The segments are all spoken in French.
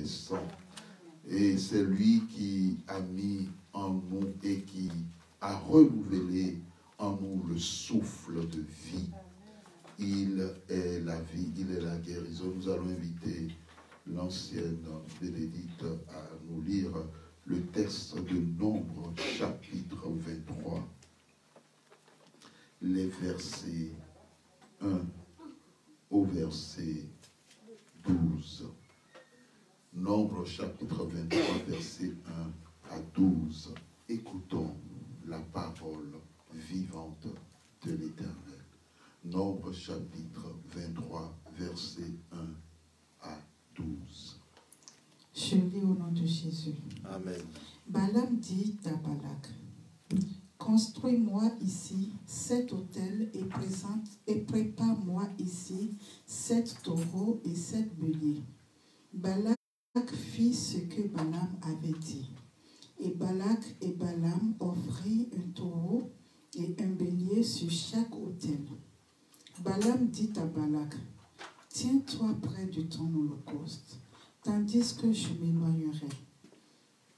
reconnaissants. Et c'est lui qui a mis en nous et qui a renouvelé en nous le souffle de vie. Il est la vie, il est la guérison. Nous allons inviter l'ancienne Bénédicte à nous lire le texte de Nombre, chapitre 23, les versets 1 au verset 12. Nombre, chapitre 23, versets 1 à 12. Écoutons la parole vivante de l'Éternel. Nombre, chapitre 23, versets 1 à 12. Je lis au nom de Jésus. Amen. Balaam dit à Balak, construis-moi ici 7 autels et prépare-moi ici 7 taureaux et 7 béliers. Balak fit ce que Balaam avait dit. Et Balak et Balaam offrirent un taureau et un bélier sur chaque autel. Balaam dit à Balak, tiens-toi près de ton holocauste, tandis que je m'éloignerai.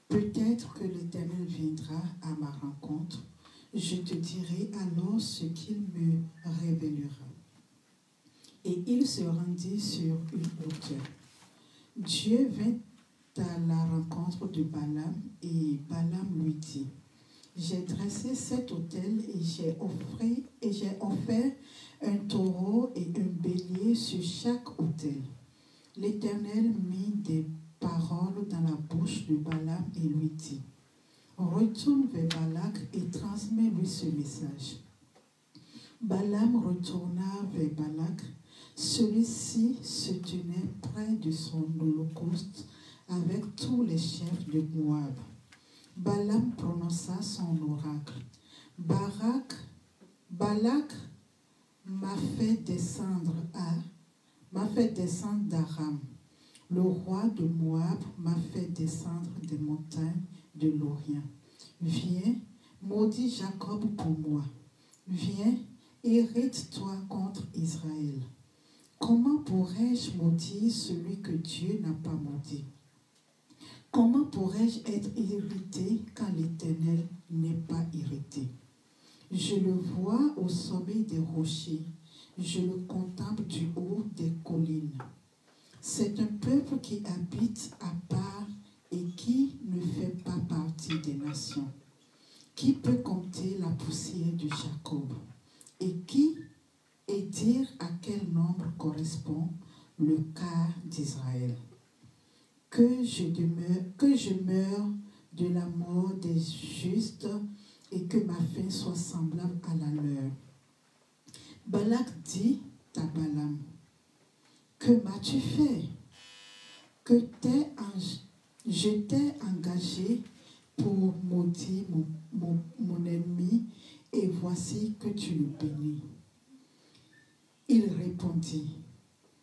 Peut-être que l'Éternel viendra à ma rencontre, je te dirai alors ce qu'il me révélera. Et il se rendit sur une hauteur. Dieu vint à la rencontre de Balaam et Balaam lui dit, j'ai dressé 7 autels et j'ai offert un taureau et un bélier sur chaque autel. L'Éternel mit des paroles dans la bouche de Balaam et lui dit, retourne vers Balak et transmets-lui ce message. Balaam retourna vers Balak. Celui-ci se tenait près de son holocauste avec tous les chefs de Moab. Balaam prononça son oracle. Balak m'a fait descendre d'Aram. Le roi de Moab m'a fait descendre des montagnes de l'Orient. Viens, maudis Jacob pour moi. Viens, irrite-toi contre Israël. Comment pourrais-je maudire celui que Dieu n'a pas maudit? Comment pourrais-je être irrité quand l'Éternel n'est pas irrité? Je le vois au sommet des rochers, je le contemple du haut des collines. C'est un peuple qui habite à part et qui ne fait pas partie des nations. Qui peut compter la poussière de Jacob? Et dire à quel nombre correspond le quart d'Israël? Que je meure de la mort des justes et que ma fin soit semblable à la leur. Balak dit à Balaam, que m'as-tu fait? Je t'ai engagé pour maudire mon ennemi et voici que tu le bénis. Il répondit,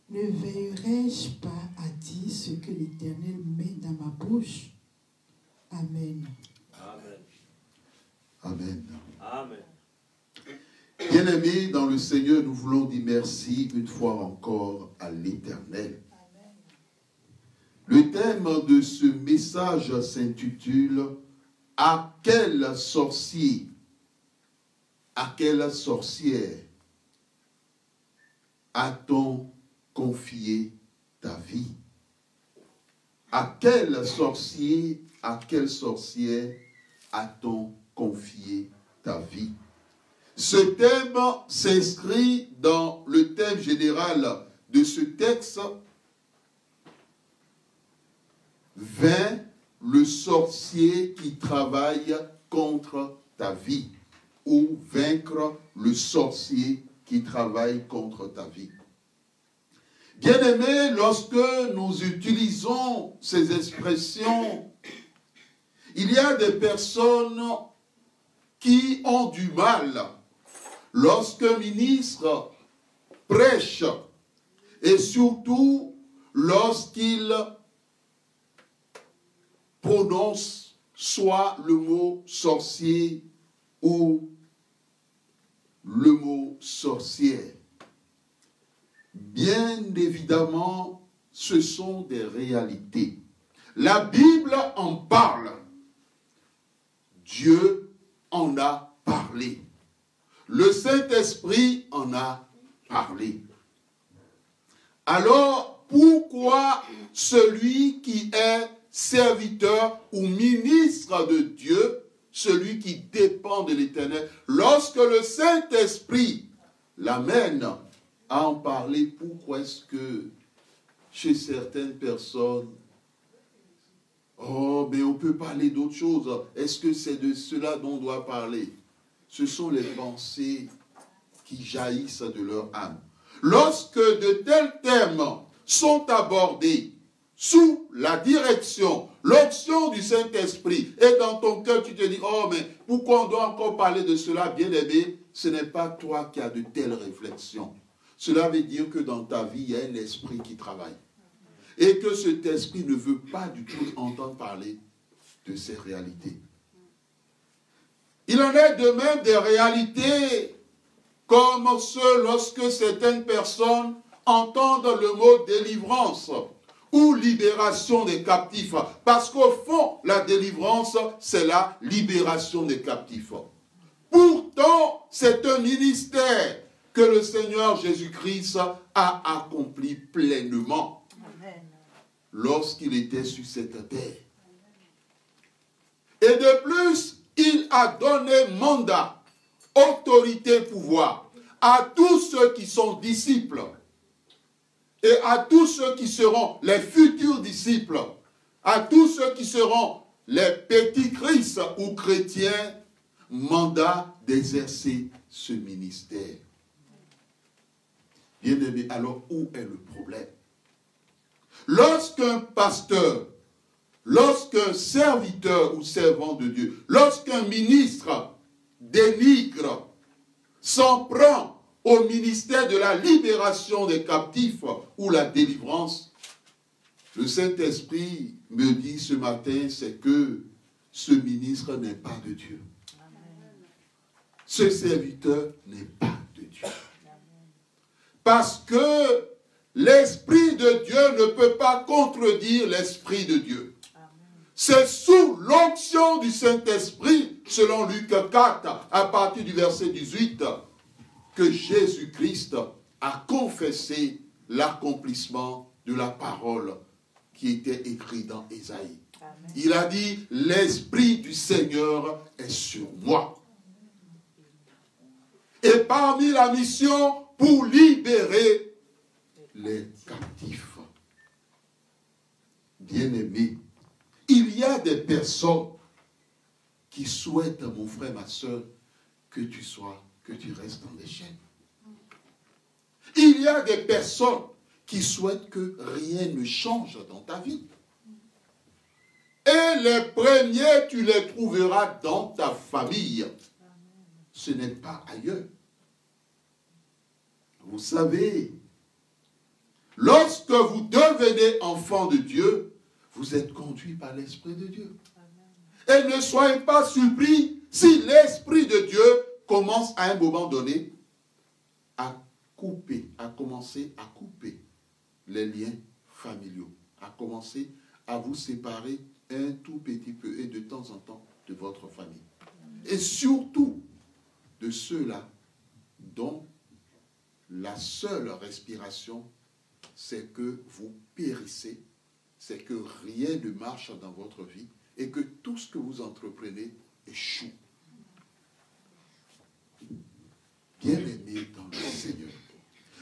ne veillerai-je pas à dire ce que l'Éternel met dans ma bouche? Amen. Amen. Amen. Amen. Bien-aimés dans le Seigneur, nous voulons dire merci une fois encore à l'Éternel. Le thème de ce message s'intitule « À quel sorcier, à quelle sorcière a-t-on confié ta vie? À quel sorcier, à quelle sorcière a-t-on confié ta vie? » Ce thème s'inscrit dans le thème général de ce texte. Vains le sorcier qui travaille contre ta vie, ou vaincre le sorcier qui travaille contre ta vie. Bien-aimés, lorsque nous utilisons ces expressions, il y a des personnes qui ont du mal lorsqu'un ministre prêche et surtout lorsqu'il prononce soit le mot sorcier ou le mot sorcière. Bien évidemment, ce sont des réalités. La Bible en parle. Dieu en a parlé. Le Saint-Esprit en a parlé. Alors, pourquoi celui qui est serviteur ou ministre de Dieu, celui qui dépend de l'Éternel, lorsque le Saint-Esprit l'amène à en parler, pourquoi est-ce que chez certaines personnes, oh, mais on peut parler d'autre chose. Est-ce que c'est de cela dont on doit parler? Ce sont les pensées qui jaillissent de leur âme. Lorsque de tels thèmes sont abordés sous la direction, l'onction du Saint-Esprit, et dans ton cœur tu te dis, oh, mais pourquoi on doit encore parler de cela, bien-aimé? Ce n'est pas toi qui as de telles réflexions. Cela veut dire que dans ta vie, il y a un esprit qui travaille. Et que cet esprit ne veut pas du tout entendre parler de ces réalités. Il en est de même des réalités comme ceux lorsque certaines personnes entendent le mot délivrance ou libération des captifs. Parce qu'au fond, la délivrance, c'est la libération des captifs. Pourtant, c'est un ministère que le Seigneur Jésus-Christ a accompli pleinement lorsqu'il était sur cette terre. Et de plus, il a donné mandat, autorité, pouvoir à tous ceux qui sont disciples et à tous ceux qui seront les futurs disciples, à tous ceux qui seront les petits Christ ou chrétiens, mandat d'exercer ce ministère. Bien-aimé, alors où est le problème? Lorsqu'un pasteur, lorsqu'un serviteur ou servant de Dieu, lorsqu'un ministre dénigre, s'en prend au ministère de la libération des captifs ou la délivrance, le Saint-Esprit me dit ce matin, c'est que ce ministre n'est pas de Dieu. Ce serviteur n'est pas de Dieu. Parce que l'Esprit de Dieu ne peut pas contredire l'Esprit de Dieu. C'est sous l'onction du Saint-Esprit, selon Luc 4, à partir du verset 18, que Jésus-Christ a confessé l'accomplissement de la parole qui était écrite dans Ésaïe. Il a dit, l'Esprit du Seigneur est sur moi. Et parmi la mission pour libérer les captifs. Bien-aimés, il y a des personnes qui souhaitent, mon frère, ma soeur, que tu restes dans les chaînes. Il y a des personnes qui souhaitent que rien ne change dans ta vie. Et les premiers, tu les trouveras dans ta famille. Ce n'est pas ailleurs. Vous savez, lorsque vous devenez enfant de Dieu, vous êtes conduit par l'Esprit de Dieu. Et ne soyez pas surpris si l'Esprit de Dieu commence à un moment donné à commencer à couper les liens familiaux, à commencer à vous séparer un tout petit peu et de temps en temps de votre famille. Et surtout de ceux-là dont la seule respiration, c'est que vous périssez, c'est que rien ne marche dans votre vie et que tout ce que vous entreprenez échoue. Bien-aimés dans le Seigneur,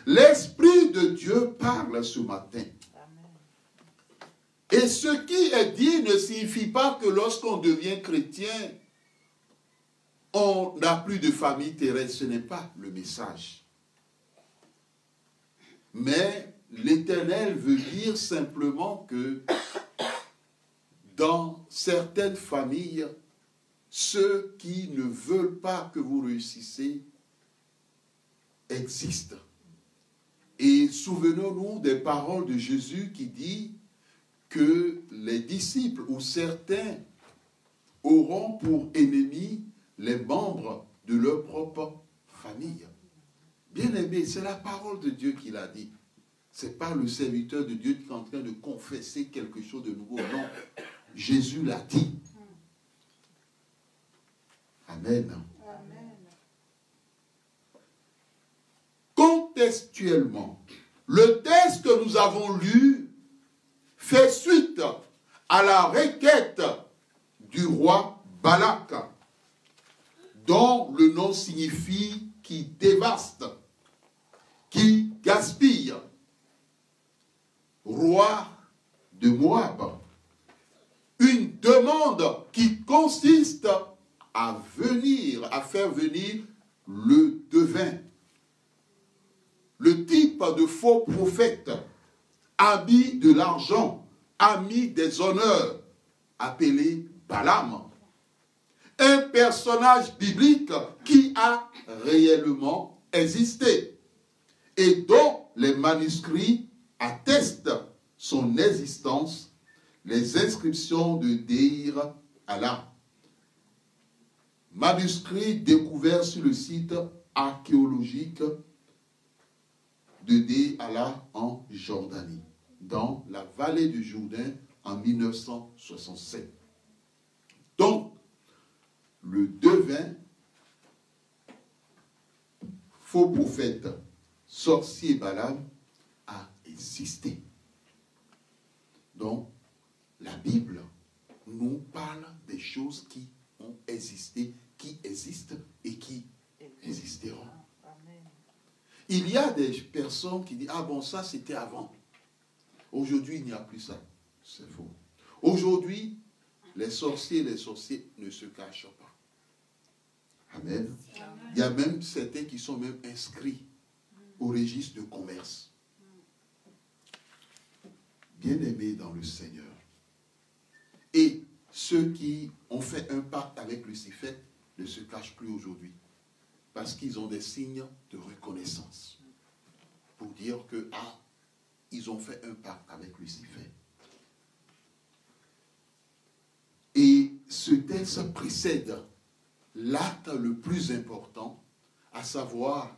l'Esprit de Dieu parle ce matin. Et ce qui est dit ne signifie pas que lorsqu'on devient chrétien, on n'a plus de famille terrestre. Ce n'est pas le message. Mais l'Éternel veut dire simplement que dans certaines familles, ceux qui ne veulent pas que vous réussissiez existent. Et souvenons-nous des paroles de Jésus qui dit que les disciples ou certains auront pour ennemis les membres de leur propre famille. Bien-aimé, c'est la parole de Dieu qui l'a dit. Ce n'est pas le serviteur de Dieu qui est en train de confesser quelque chose de nouveau. Non. Jésus l'a dit. Amen. Amen. Contextuellement, le texte que nous avons lu fait suite à la requête du roi Balak, dont le nom signifie qui dévaste, qui gaspille. Roi de Moab. Une demande qui consiste à faire venir le devin. Le type de faux prophète, ami de l'argent, ami des honneurs, appelé Balaam. Un personnage biblique qui a réellement existé et dont les manuscrits attestent son existence, les inscriptions de Deir Allah. Manuscrits découverts sur le site archéologique de Deir Allah en Jordanie, dans la vallée du Jourdain en 1967. Donc, le devin, faux prophète, sorcier Balaam, a existé. Donc, la Bible nous parle des choses qui ont existé, qui existent et qui existeront. Il y a des personnes qui disent, ah bon, ça c'était avant. Aujourd'hui, il n'y a plus ça. C'est faux. Aujourd'hui, les sorciers ne se cachent pas. Amen. Amen. Il y a même certains qui sont même inscrits au registre de commerce. Bien-aimés dans le Seigneur. Et ceux qui ont fait un pacte avec Lucifer ne se cachent plus aujourd'hui. Parce qu'ils ont des signes de reconnaissance. Pour dire que, ils ont fait un pacte avec Lucifer. Et ce texte précède l'acte le plus important, à savoir,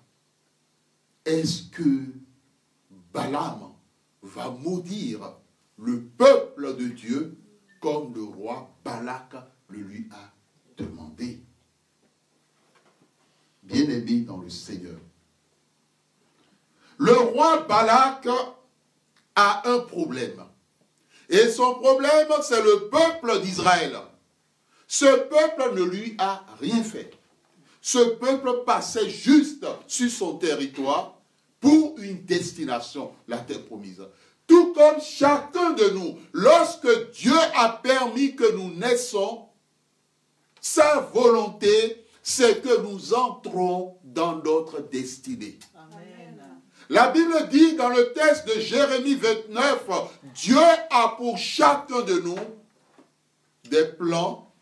est-ce que Balaam va maudire le peuple de Dieu comme le roi Balak le lui a demandé? Bien-aimé dans le Seigneur. Le roi Balak a un problème. Et son problème, c'est le peuple d'Israël. Ce peuple ne lui a rien fait. Ce peuple passait juste sur son territoire pour une destination, la terre promise. Tout comme chacun de nous, lorsque Dieu a permis que nous naissions, sa volonté, c'est que nous entrons dans notre destinée. Amen. La Bible dit dans le texte de Jérémie 29, Dieu a pour chacun de nous des plans,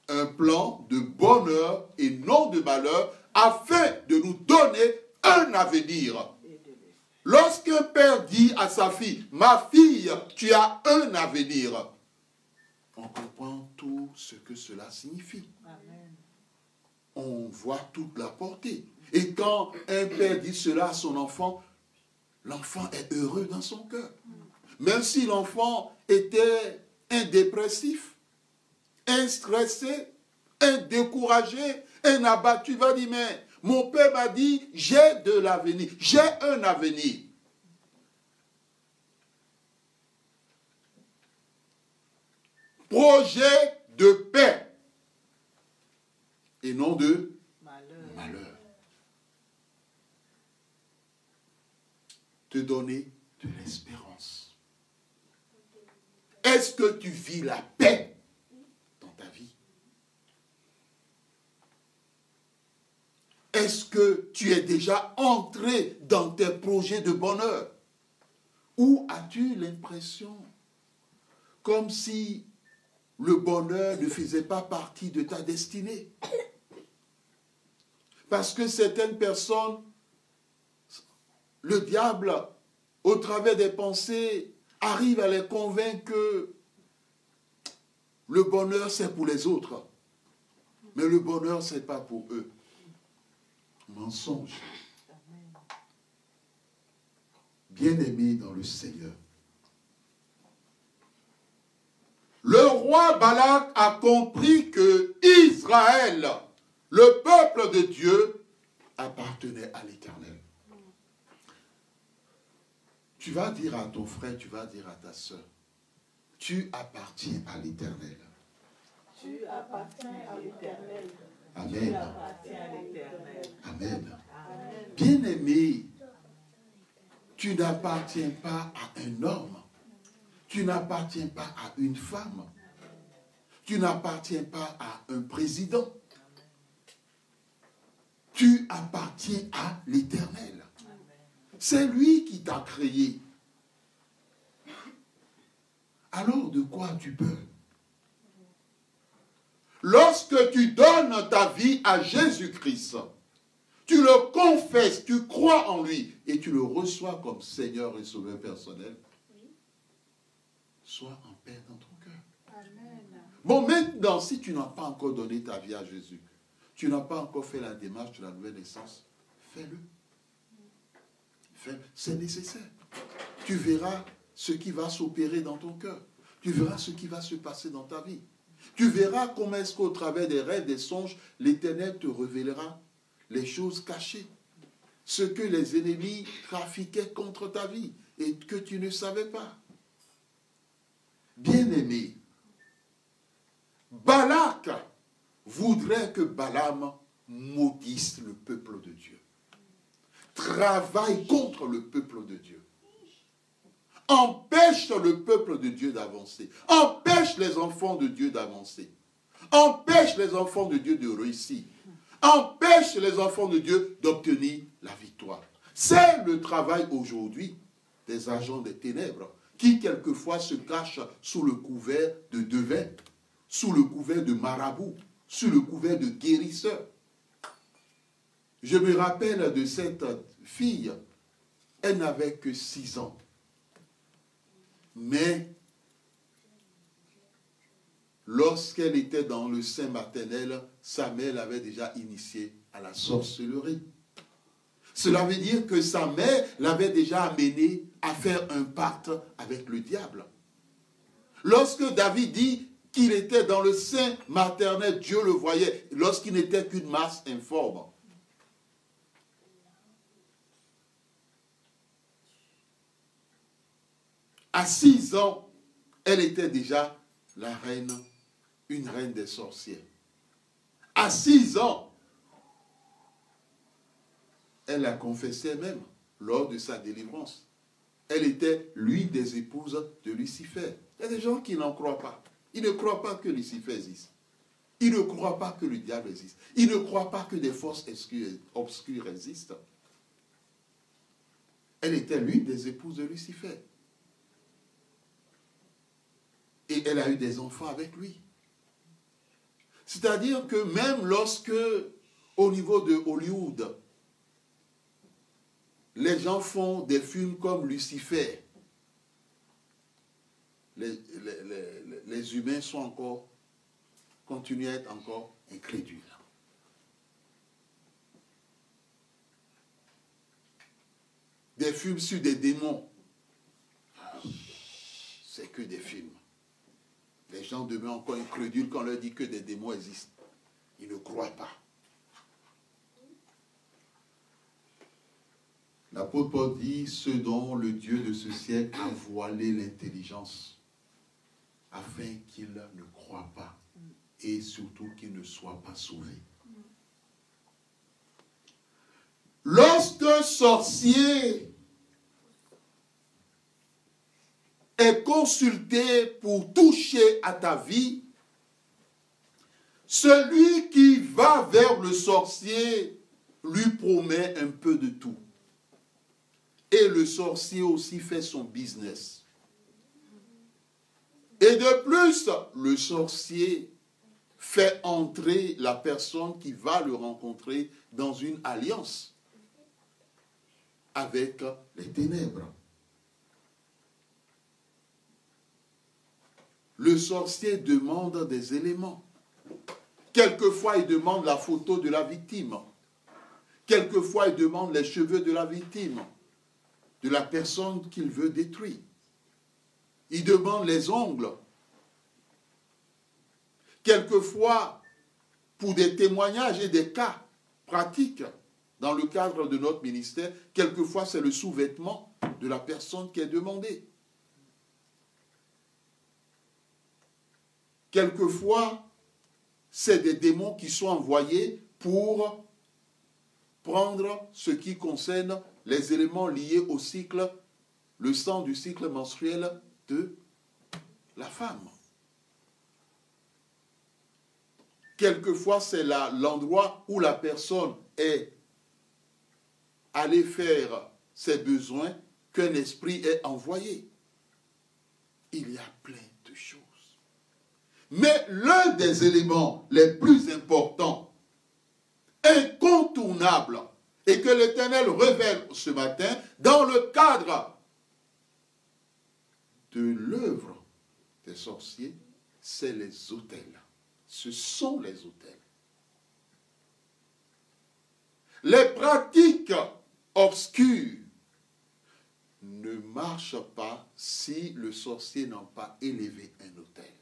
un plan de bonheur et non de malheur, afin de nous donner un avenir. Lorsqu'un père dit à sa fille, ma fille, tu as un avenir, on comprend tout ce que cela signifie. Amen. On voit toute la portée. Et quand un père dit cela à son enfant, l'enfant est heureux dans son cœur. Même si l'enfant était un dépressif, un stressé, un découragé, un abattu, il va dire, mais mon père m'a dit, j'ai de l'avenir, j'ai un avenir. Projet de paix et non de malheur. Te donner de l'espérance. Est-ce que tu vis la paix dans ta vie? Est-ce que tu es déjà entré dans tes projets de bonheur? Ou as-tu l'impression comme si le bonheur ne faisait pas partie de ta destinée? Parce que certaines personnes, le diable, au travers des pensées, arrive à les convaincre que le bonheur, c'est pour les autres. Mais le bonheur, ce n'est pas pour eux. Mensonge. Bien-aimés dans le Seigneur, le roi Balak a compris que Israël, le peuple de Dieu, appartenait à l'Éternel. Tu vas dire à ton frère, tu vas dire à ta soeur, tu appartiens à l'Éternel. Tu appartiens à l'Éternel. Amen. Tu appartiens à l'Éternel. Amen. Amen. Bien-aimé, tu n'appartiens pas à un homme. Tu n'appartiens pas à une femme. Tu n'appartiens pas à un président. Tu appartiens à l'Éternel. C'est lui qui t'a créé. Alors de quoi as-tu peur? Lorsque tu donnes ta vie à Jésus-Christ, tu le confesses, tu crois en lui et tu le reçois comme Seigneur et Sauveur personnel, sois en paix dans ton cœur. Amen. Bon, maintenant, si tu n'as pas encore donné ta vie à Jésus, tu n'as pas encore fait la démarche de la nouvelle naissance, fais-le. C'est nécessaire. Tu verras ce qui va s'opérer dans ton cœur. Tu verras ce qui va se passer dans ta vie. Tu verras comment est-ce qu'au travers des rêves, des songes, l'Éternel te révélera les choses cachées. Ce que les ennemis trafiquaient contre ta vie et que tu ne savais pas. Bien-aimé, Balak voudrait que Balaam maudisse le peuple de Dieu. Travaille contre le peuple de Dieu. Empêche le peuple de Dieu d'avancer. Empêche les enfants de Dieu d'avancer. Empêche les enfants de Dieu de réussir. Empêche les enfants de Dieu d'obtenir la victoire. C'est le travail aujourd'hui des agents des ténèbres qui quelquefois se cachent sous le couvert de devins, sous le couvert de marabouts, sous le couvert de guérisseurs. Je me rappelle de cette fille, elle n'avait que 6 ans. Mais lorsqu'elle était dans le sein maternel, sa mère l'avait déjà initiée à la sorcellerie. Cela veut dire que sa mère l'avait déjà amenée à faire un pacte avec le diable. Lorsque David dit qu'il était dans le sein maternel, Dieu le voyait, lorsqu'il n'était qu'une masse informe. À 6 ans, elle était déjà la reine, une reine des sorcières. À 6 ans, elle a confessé même lors de sa délivrance. Elle était l'une des épouses de Lucifer. Il y a des gens qui n'en croient pas. Ils ne croient pas que Lucifer existe. Ils ne croient pas que le diable existe. Ils ne croient pas que des forces obscures existent. Elle était l'une des épouses de Lucifer. Et elle a eu des enfants avec lui. C'est-à-dire que même lorsque, au niveau de Hollywood, les gens font des films comme Lucifer, les humains continuent à être encore incrédules. Des films sur des démons, c'est que des films. Les gens demeurent encore incrédules quand on leur dit que des démons existent. Ils ne croient pas. L'apôtre Paul dit, ce dont le Dieu de ce siècle a voilé l'intelligence, afin qu'ils ne croient pas, et surtout qu'ils ne soient pas sauvés. Lorsqu'un sorcier est consulté pour toucher à ta vie, celui qui va vers le sorcier lui promet un peu de tout. Et le sorcier aussi fait son business. Et de plus, le sorcier fait entrer la personne qui va le rencontrer dans une alliance avec les ténèbres. Le sorcier demande des éléments. Quelquefois, il demande la photo de la victime. Quelquefois, il demande les cheveux de la victime. de la personne qu'il veut détruire. Il demande les ongles. Quelquefois, pour des témoignages et des cas pratiques, dans le cadre de notre ministère, quelquefois c'est le sous-vêtement de la personne qui est demandée. Quelquefois, c'est des démons qui sont envoyés pour prendre ce qui concerne les éléments liés au cycle, le sang du cycle menstruel de la femme. Quelquefois, c'est l'endroit où la personne est allée faire ses besoins qu'un esprit est envoyé. Il y a plein de choses. Mais l'un des éléments les plus importants, incontournables, et que l'Éternel révèle ce matin, dans le cadre de l'œuvre des sorciers, c'est les autels. Ce sont les autels. Les pratiques obscures ne marchent pas si le sorcier n'a pas élevé un autel.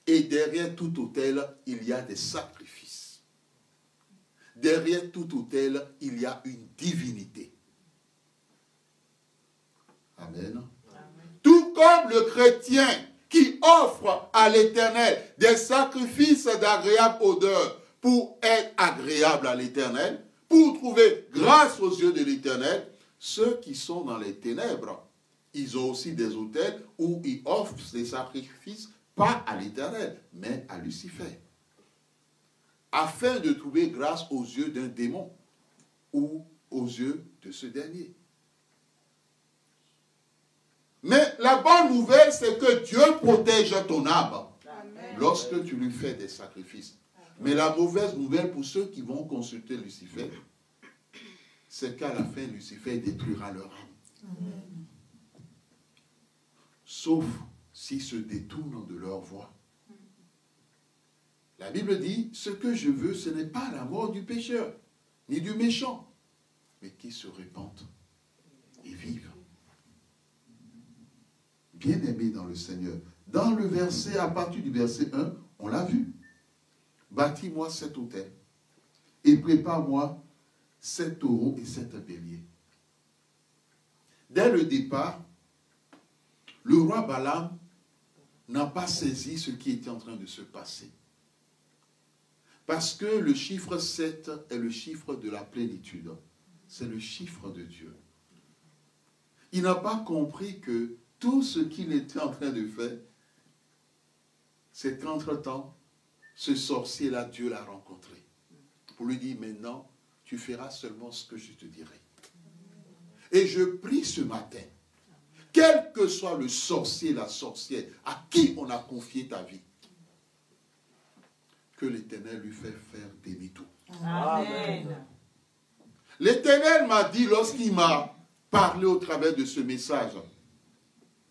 Et derrière tout autel, il y a des sacrifices. Derrière tout autel, il y a une divinité. Amen. Tout comme le chrétien qui offre à l'Éternel des sacrifices d'agréable odeur pour être agréable à l'Éternel, pour trouver grâce aux yeux de l'Éternel, ceux qui sont dans les ténèbres, ils ont aussi des autels où ils offrent des sacrifices, pas à l'Éternel, mais à Lucifer, afin de trouver grâce aux yeux d'un démon ou aux yeux de ce dernier. Mais la bonne nouvelle, c'est que Dieu protège ton âme lorsque tu lui fais des sacrifices. Mais la mauvaise nouvelle pour ceux qui vont consulter Lucifer, c'est qu'à la fin, Lucifer détruira leur âme. Amen. Sauf s'ils se détournent de leur voie. La Bible dit, ce que je veux, ce n'est pas la mort du pécheur, ni du méchant, mais qu'il se répande et vive. Bien-aimé dans le Seigneur. Dans le verset, à partir du verset 1, on l'a vu. Bâtis-moi cet autel et prépare-moi 7 taureaux et 7 béliers. Dès le départ, le roi Balaam n'a pas saisi ce qui était en train de se passer. Parce que le chiffre 7 est le chiffre de la plénitude. C'est le chiffre de Dieu. Il n'a pas compris que tout ce qu'il était en train de faire, c'est qu'entre-temps, ce sorcier-là, Dieu l'a rencontré. Pour lui dire, maintenant, tu feras seulement ce que je te dirai. Et je prie ce matin, quel que soit le sorcier, la sorcière, à qui on a confié ta vie, que l'Éternel lui fait faire demi-tour. Amen. L'Éternel m'a dit, lorsqu'il m'a parlé au travers de ce message,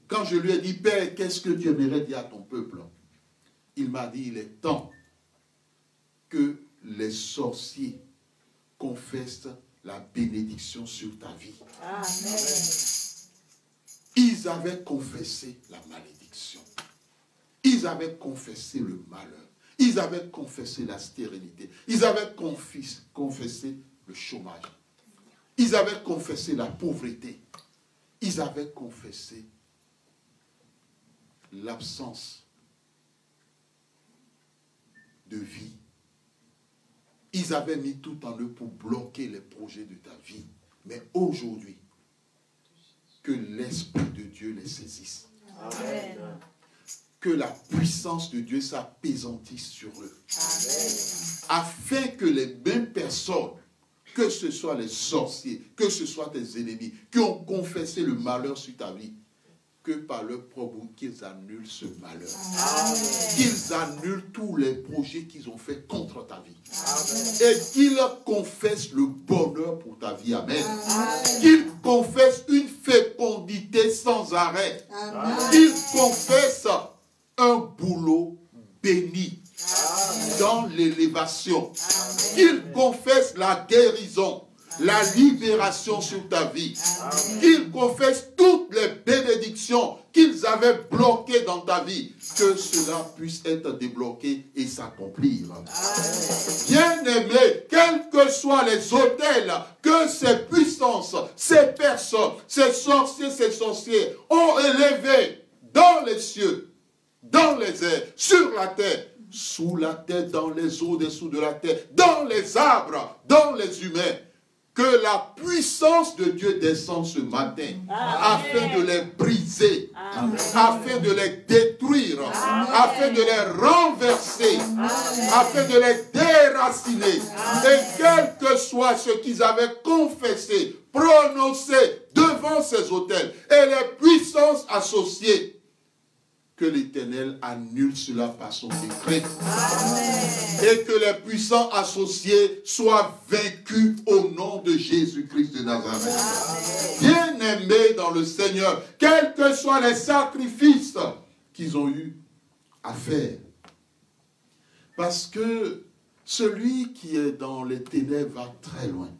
quand je lui ai dit, Père, qu'est-ce que tu aimerais dire à ton peuple? Il m'a dit, il est temps que les sorciers confessent la bénédiction sur ta vie. Amen. Ils avaient confessé la malédiction. Ils avaient confessé le malheur. Ils avaient confessé la stérilité. Ils avaient confessé le chômage. Ils avaient confessé la pauvreté. Ils avaient confessé l'absence de vie. Ils avaient mis tout en eux pour bloquer les projets de ta vie. Mais aujourd'hui, que l'Esprit de Dieu les saisisse. Amen. Que la puissance de Dieu s'appesantisse sur eux. Amen. Afin que les mêmes personnes, que ce soit les sorciers, que ce soit tes ennemis, qui ont confessé le malheur sur ta vie, que par leur propre bouche, qu'ils annulent ce malheur. Amen. Qu'ils annulent tous les projets qu'ils ont faits contre ta vie. Amen. Et qu'ils confessent le bonheur pour ta vie. Amen. Amen. Qu'ils confessent une fécondité sans arrêt. Amen. Qu'ils confessent un boulot béni Amen. dans l'élévation. Amen. Qu'ils confessent la guérison. la libération sur ta vie. Qu'ils confessent toutes les bénédictions qu'ils avaient bloquées dans ta vie. Que cela puisse être débloqué et s'accomplir. Bien-aimés, quels que soient les autels que ces puissances, ces personnes, ces sorciers, ces sorciers ont élevés dans les cieux, dans les airs, sur la terre, sous la terre, dans les eaux dessous de la terre, dans les arbres, dans les humains, que la puissance de Dieu descende ce matin, afin de les briser, afin de les détruire, afin de les renverser, afin de les déraciner. Et quel que soit ce qu'ils avaient confessé, prononcé devant ces autels, et les puissances associées, que l'Éternel annule cela par son décret. Et que les puissants associés soient vaincus au nom de Jésus-Christ de Nazareth. Bien-aimés dans le Seigneur, quels que soient les sacrifices qu'ils ont eu à faire. Parce que celui qui est dans les ténèbres va très loin.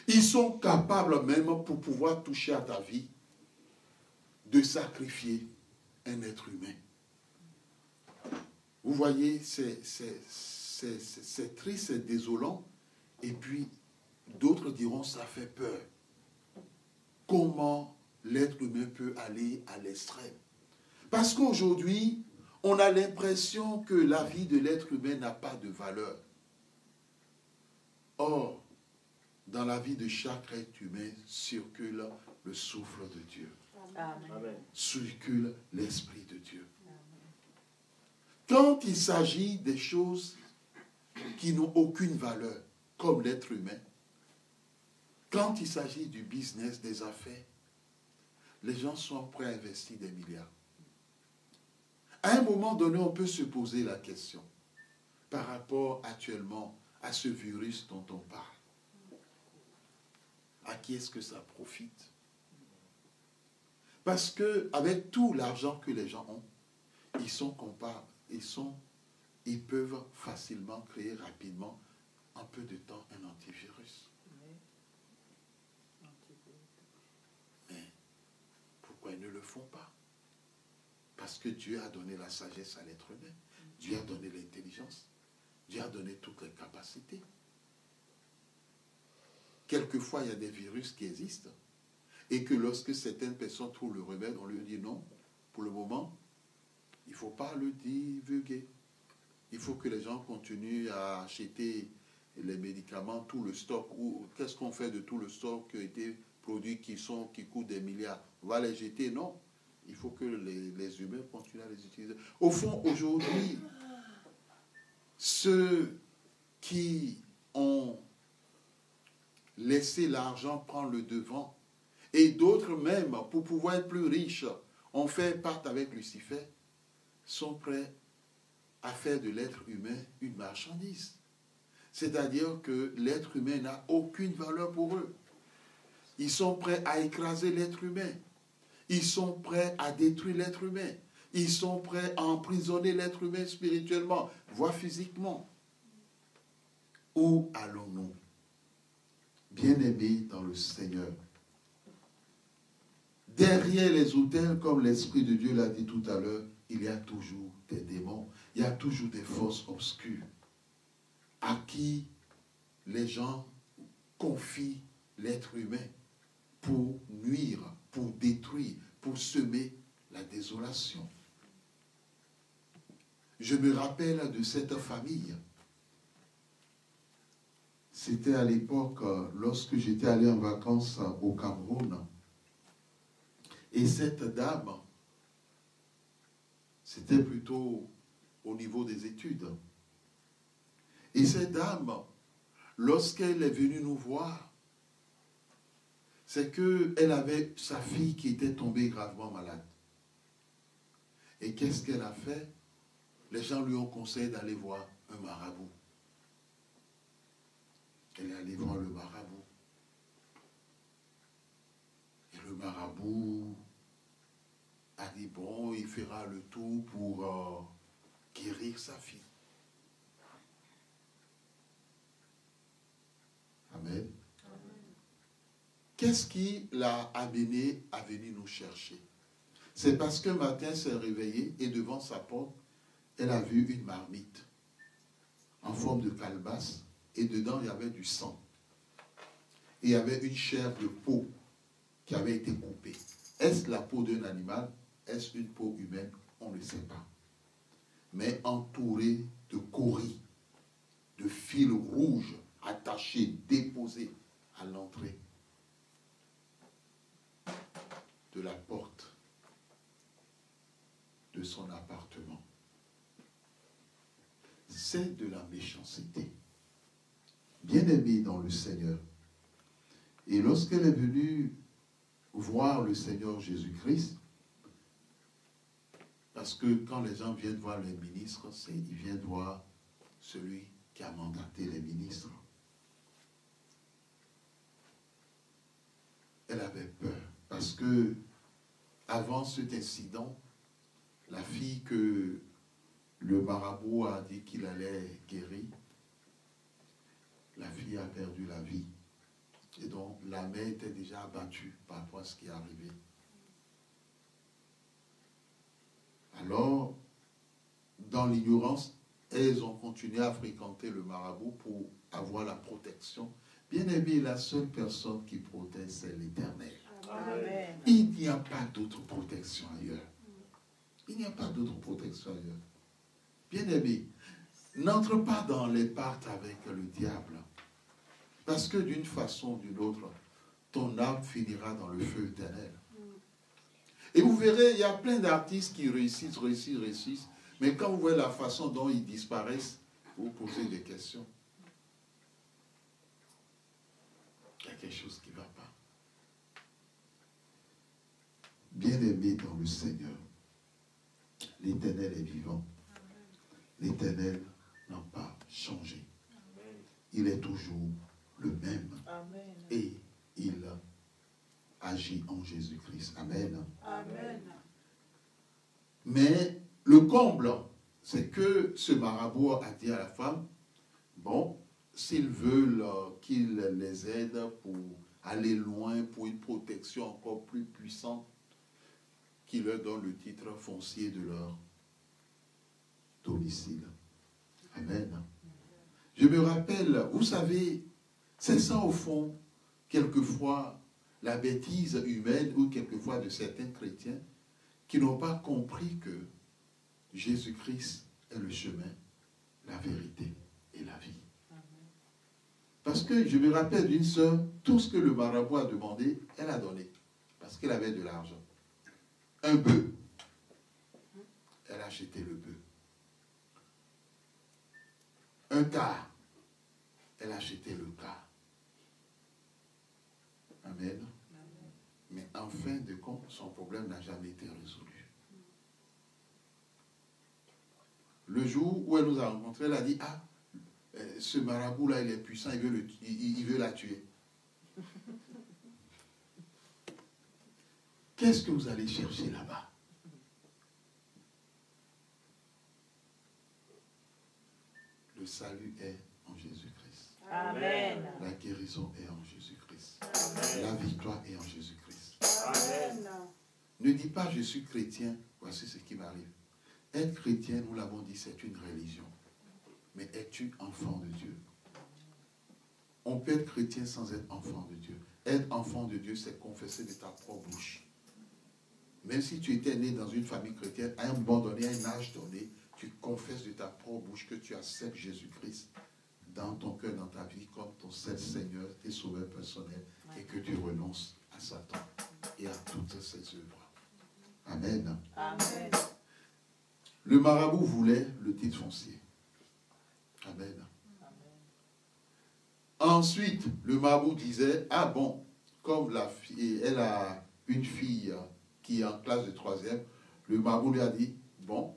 Ils sont capables même, pour pouvoir toucher à ta vie, de sacrifier un être humain. Vous voyez, c'est triste, c'est désolant. Et puis, d'autres diront, ça fait peur. Comment l'être humain peut aller à l'extrême? Parce qu'aujourd'hui, on a l'impression que la vie de l'être humain n'a pas de valeur. Or, dans la vie de chaque être humain circule le souffle de Dieu. Amen. Circule l'Esprit de Dieu. Quand il s'agit des choses qui n'ont aucune valeur, comme l'être humain, quand il s'agit du business, des affaires, les gens sont prêts à investir des milliards. À un moment donné, on peut se poser la question par rapport actuellement à ce virus dont on parle. À qui est-ce que ça profite? Parce qu'avec tout l'argent que les gens ont, ils peuvent facilement créer rapidement, en peu de temps, un antivirus. Mais pourquoi ils ne le font pas? Parce que Dieu a donné la sagesse à l'être humain. Dieu a donné l'intelligence. Dieu a donné toutes les capacités. Quelquefois, il y a des virus qui existent. Et que lorsque certaines personnes trouvent le remède, on lui dit non, pour le moment, il ne faut pas le divulguer. Il faut que les gens continuent à acheter les médicaments, tout le stock. Ou qu'est-ce qu'on fait de tout le stock qui a été produit, qui coûtent des milliards? On va les jeter? Non. Il faut que les humains continuent à les utiliser. Au fond, aujourd'hui, ceux qui ont laissé l'argent prendre le devant, et d'autres même, pour pouvoir être plus riches, ont fait pacte avec Lucifer, sont prêts à faire de l'être humain une marchandise. C'est-à-dire que l'être humain n'a aucune valeur pour eux. Ils sont prêts à écraser l'être humain. Ils sont prêts à détruire l'être humain. Ils sont prêts à emprisonner l'être humain spirituellement, voire physiquement. Où allons-nous? Bien-aimés dans le Seigneur. Derrière les autels, comme l'Esprit de Dieu l'a dit tout à l'heure, il y a toujours des démons, il y a toujours des forces obscures à qui les gens confient l'être humain pour nuire, pour détruire, pour semer la désolation. Je me rappelle de cette famille. C'était à l'époque, lorsque j'étais allé en vacances au Cameroun. Et cette dame, c'était plutôt au niveau des études. Et cette dame, lorsqu'elle est venue nous voir, c'est qu'elle avait sa fille qui était tombée gravement malade. Et qu'est-ce qu'elle a fait? Les gens lui ont conseillé d'aller voir un marabout. Elle est allée voir le marabout. Et le marabout a dit, bon, il fera le tout pour guérir sa fille. Amen. qu'est-ce qui l'a amené à venir nous chercher? C'est parce qu'un matin, elle s'est réveillée et devant sa porte, elle a vu une marmite en forme de calebasse et dedans, il y avait du sang. Et il y avait une chair de peau qui avait été coupée. Est-ce la peau d'un animal? Est-ce une peau humaine? On ne sait pas. Mais entourée de coris, de fils rouges attachés, déposés à l'entrée de la porte de son appartement. C'est de la méchanceté. Bien-aimée dans le Seigneur. Et lorsqu'elle est venue voir le Seigneur Jésus-Christ, parce que quand les gens viennent voir les ministres, ils viennent voir celui qui a mandaté les ministres. Elle avait peur, parce que avant cet incident, la fille que le marabout a dit qu'il allait guérir, la fille a perdu la vie. Et donc, la mère était déjà abattue par rapport à ce qui est arrivé. Alors, dans l'ignorance, elles ont continué à fréquenter le marabout pour avoir la protection. Bien aimé, la seule personne qui protège, c'est l'Éternel. Amen. Il n'y a pas d'autre protection ailleurs. Il n'y a pas d'autre protection ailleurs. Bien aimé, n'entre pas dans les parts avec le diable. Parce que d'une façon ou d'une autre, ton âme finira dans le feu éternel. Et vous verrez, il y a plein d'artistes qui réussissent. Mais quand vous voyez la façon dont ils disparaissent, vous posez des questions. Il y a quelque chose qui ne va pas. Bien-aimé dans le Seigneur, l'Éternel est vivant. L'Éternel n'a pas changé. Il est toujours le même. Amen. Et il agit en Jésus-Christ. Amen. Amen. Mais le comble, c'est que ce marabout a dit à la femme, bon, s'ils veulent qu'il les aide pour aller loin, pour une protection encore plus puissante, qu'il leur donne le titre foncier de leur domicile. Amen. Je me rappelle, vous savez, c'est ça au fond, quelquefois, la bêtise humaine ou quelquefois de certains chrétiens qui n'ont pas compris que Jésus-Christ est le chemin, la vérité et la vie. Parce que je me rappelle d'une sœur, tout ce que le marabout a demandé, elle a donné. Parce qu'elle avait de l'argent. Un bœuf. Elle a acheté le bœuf. Un quart. Elle a acheté le quart. Amen. Mais en fin de compte, son problème n'a jamais été résolu. Le jour où elle nous a rencontrés, elle a dit, ah, ce marabout-là, il est puissant, il veut la tuer. Qu'est-ce que vous allez chercher là-bas? Le salut est en Jésus-Christ. Amen. La guérison est en Jésus-Christ. Amen. La victoire est en Jésus-Christ. Amen. Ne dis pas je suis chrétien, voici ce qui m'arrive. Être chrétien, nous l'avons dit, c'est une religion. Mais es-tu enfant de Dieu? On peut être chrétien sans être enfant de Dieu. Être enfant de Dieu, c'est confesser de ta propre bouche. Même si tu étais né dans une famille chrétienne, à un moment donné, à un âge donné, tu confesses de ta propre bouche que tu acceptes Jésus-Christ dans ton cœur, dans ta vie, comme ton seul Seigneur et Sauveur personnel, et que tu renonces à Satan et à toutes ses œuvres. Amen. Amen. Le marabout voulait le titre foncier. Amen. Ensuite, le marabout disait, ah bon, comme la fille, elle a une fille qui est en classe de 3e, le marabout lui a dit, bon,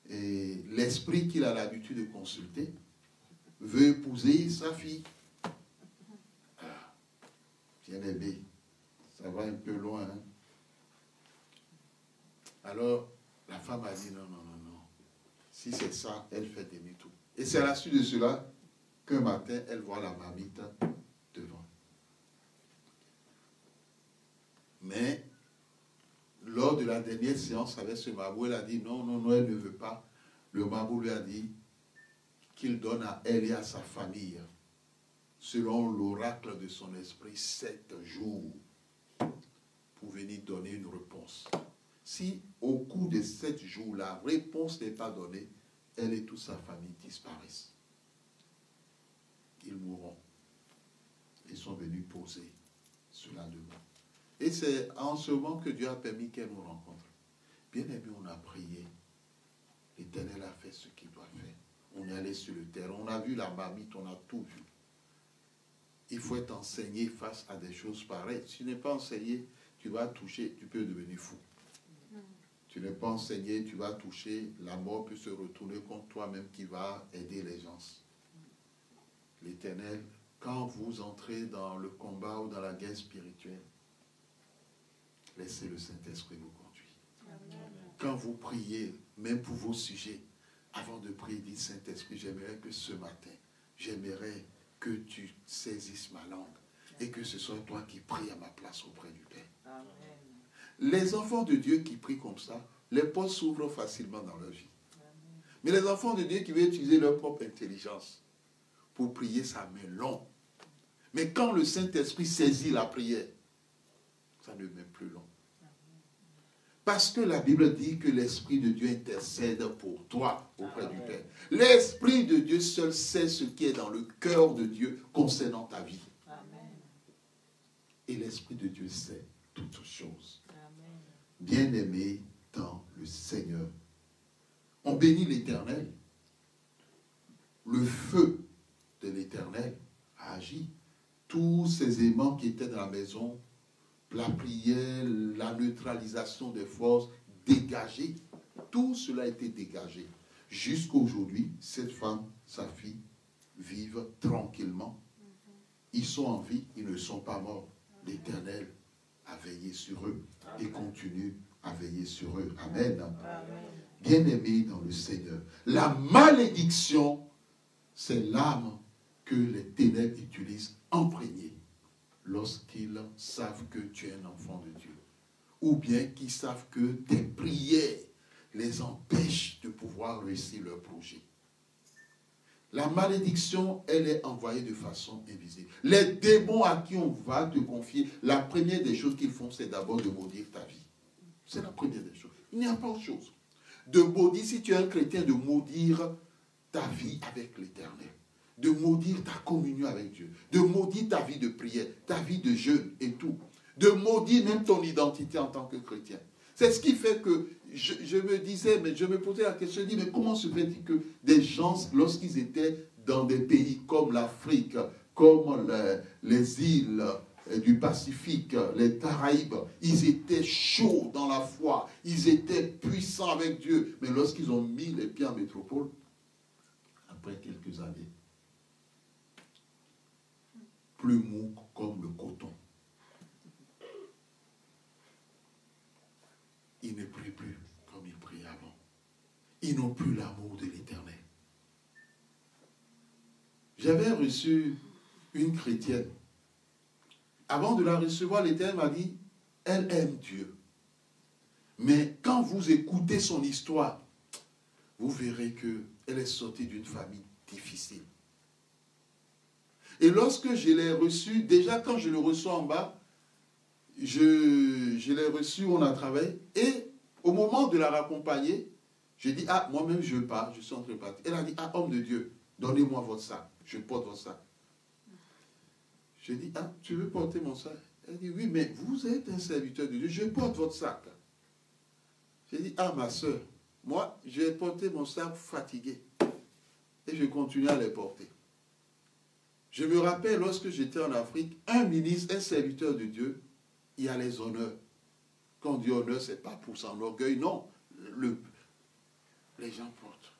et l'esprit qu'il a l'habitude de consulter veut épouser sa fille. Ah, bien aimé, ça va un peu loin. Hein? Alors, la femme a dit, non. Si c'est ça, elle fait demi-tour. Et c'est à la suite de cela qu'un matin, elle voit la marmite devant. Mais lors de la dernière séance avec ce marabout, elle a dit non, non, non, elle ne veut pas. Le marabout lui a dit qu'il donne à elle et à sa famille, selon l'oracle de son esprit, 7 jours pour venir donner une réponse. Si au cours de 7 jours, la réponse n'est pas donnée, elle et toute sa famille disparaissent. Ils mourront. Ils sont venus poser cela devant. Et c'est en ce moment que Dieu a permis qu'elle nous rencontre. Bien aimé, on a prié. L'Éternel a fait ce qu'il doit faire. On est allé sur le terrain, on a vu la marmite, on a tout vu. Il faut être enseigné face à des choses pareilles. Si tu n'es pas enseigné, tu vas toucher, tu peux devenir fou. Tu n'es pas enseigné, tu vas toucher, la mort peut se retourner contre toi-même qui va aider les gens. L'Éternel, quand vous entrez dans le combat ou dans la guerre spirituelle, laissez le Saint-Esprit vous conduire. Quand vous priez, même pour vos sujets, avant de prier, dites Saint-Esprit, j'aimerais que ce matin, j'aimerais que tu saisisses ma langue et que ce soit toi qui pries à ma place auprès du Père. Amen. Les enfants de Dieu qui prient comme ça, les portes s'ouvrent facilement dans leur vie. Amen. Mais les enfants de Dieu qui veulent utiliser leur propre intelligence pour prier, ça met long. Mais quand le Saint-Esprit saisit la prière, ça ne met plus long. Parce que la Bible dit que l'Esprit de Dieu intercède pour toi auprès Amen. Du Père. L'Esprit de Dieu seul sait ce qui est dans le cœur de Dieu concernant ta vie. Amen. Et l'Esprit de Dieu sait toutes choses. Bien-aimés dans le Seigneur, on bénit l'Éternel. Le feu de l'Éternel a agi. Tous ces aimants qui étaient dans la maison, la prière, la neutralisation des forces, dégagées. Tout cela a été dégagé. Jusqu'à aujourd'hui, cette femme, sa fille, vivent tranquillement. Ils sont en vie, ils ne sont pas morts. L'Éternel a veillé sur eux et continue à veiller sur eux. Amen. Bien-aimés dans le Seigneur, la malédiction, c'est l'âme que les ténèbres utilisent imprégnée lorsqu'ils savent que tu es un enfant de Dieu. Ou bien qu'ils savent que tes prières les empêchent de pouvoir réussir leur projet. La malédiction, elle est envoyée de façon invisible. Les démons à qui on va te confier, la première des choses qu'ils font, c'est d'abord de maudire ta vie. C'est la première des choses. Il n'y a pas autre chose. De maudire, si tu es un chrétien, de maudire ta vie avec l'Éternel. De maudire ta communion avec Dieu, de maudire ta vie de prière, ta vie de jeûne et tout, de maudire même ton identité en tant que chrétien. C'est ce qui fait que je me disais, mais je me posais la question, je dis, mais comment se fait-il que des gens, lorsqu'ils étaient dans des pays comme l'Afrique, comme les îles du Pacifique, les Caraïbes, ils étaient chauds dans la foi, ils étaient puissants avec Dieu, mais lorsqu'ils ont mis les pieds en métropole, après quelques années, plus mou comme le coton. Ils ne prient plus comme ils priaient avant. Ils n'ont plus l'amour de l'Éternel. J'avais reçu une chrétienne. Avant de la recevoir, l'Éternel m'a dit, elle aime Dieu. Mais quand vous écoutez son histoire, vous verrez qu'elle est sortie d'une famille difficile. Et lorsque je l'ai reçu, déjà quand je le reçois en bas, je l'ai reçu, on a travaillé, et au moment de la raccompagner, j'ai dit, ah, moi-même je pars, je suis en train de partir. Elle a dit, ah, homme de Dieu, donnez-moi votre sac, je porte votre sac. J'ai dit, ah, tu veux porter mon sac? Elle dit, oui, mais vous êtes un serviteur de Dieu, je porte votre sac. J'ai dit, ah, ma soeur, moi, je vais porter mon sac fatigué. Et je continue à les porter. Je me rappelle, lorsque j'étais en Afrique, un ministre, un serviteur de Dieu, il y a les honneurs. Quand on dit honneur, ce n'est pas pour son orgueil, non. Les gens portent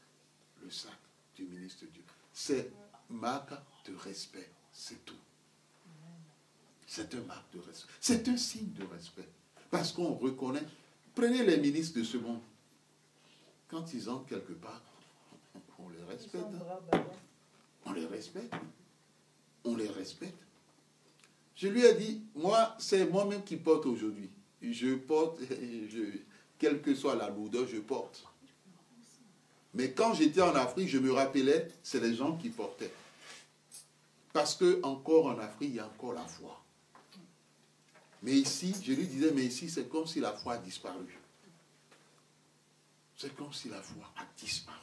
le sac du ministre de Dieu. C'est marque de respect, c'est tout. C'est un marque de respect. C'est un signe de respect. Parce qu'on reconnaît. Prenez les ministres de ce monde. Quand ils entrent quelque part, on les respecte. On les respecte. On les respecte. Je lui ai dit, moi, c'est moi-même qui porte aujourd'hui. je porte, quelle que soit la lourdeur, je porte. Mais quand j'étais en Afrique, je me rappelais, c'est les gens qui portaient. Parce que encore en Afrique, il y a encore la foi. Mais ici, je lui disais, mais ici, c'est comme si la foi a disparu. C'est comme si la foi a disparu.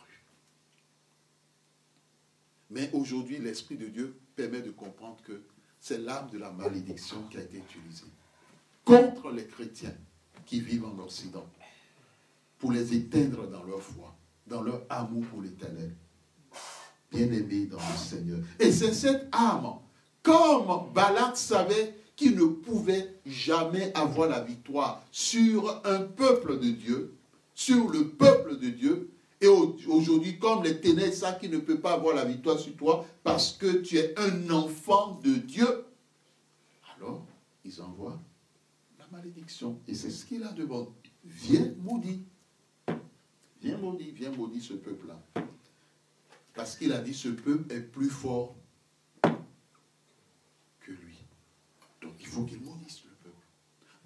Mais aujourd'hui, l'Esprit de Dieu permet de comprendre que c'est l'arme de la malédiction qui a été utilisée contre les chrétiens qui vivent en Occident, pour les éteindre dans leur foi, dans leur amour pour l'Éternel. Bien-aimés dans le Seigneur. Et c'est cette arme, comme Balak savait qu'il ne pouvait jamais avoir la victoire sur un peuple de Dieu, sur le peuple de Dieu, et aujourd'hui, comme les ténèbres savent qu'il ne peut pas avoir la victoire sur toi parce que tu es un enfant de Dieu, alors ils envoient la malédiction. Et c'est ce qu'il a demandé. Viens maudit. Viens maudit ce peuple-là. Parce qu'il a dit, ce peuple est plus fort que lui. Donc il faut qu'il maudisse le peuple.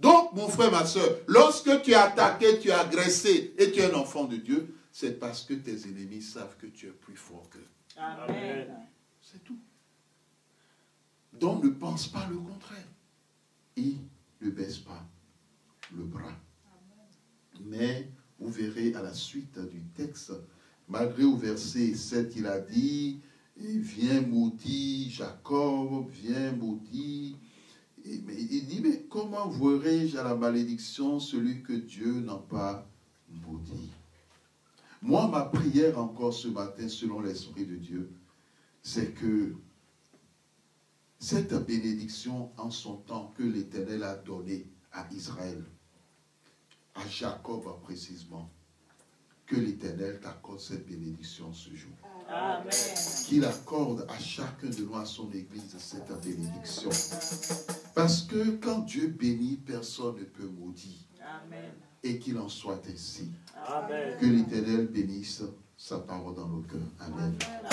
Donc, mon frère, ma soeur, lorsque tu es attaqué, tu es agressé et tu es un enfant de Dieu, c'est parce que tes ennemis savent que tu es plus fort qu'eux. Amen. C'est tout. Donc ne pense pas le contraire. Et ne baisse pas le bras. Mais vous verrez à la suite du texte, malgré au verset 7, il a dit, viens maudit Jacob, viens maudit. Mais il dit, mais comment verrai-je à la malédiction celui que Dieu n'a pas maudit? Moi, ma prière encore ce matin, selon l'Esprit de Dieu, c'est que cette bénédiction en son temps que l'Éternel a donnée à Israël, à Jacob précisément, que l'Éternel t'accorde cette bénédiction ce jour. Amen. Qu'il accorde à chacun de nous, à son Église, cette bénédiction. Parce que quand Dieu bénit, personne ne peut maudire. Amen. Et qu'il en soit ainsi. Amen. Que l'Éternel bénisse sa parole dans nos cœurs. Amen. Amen.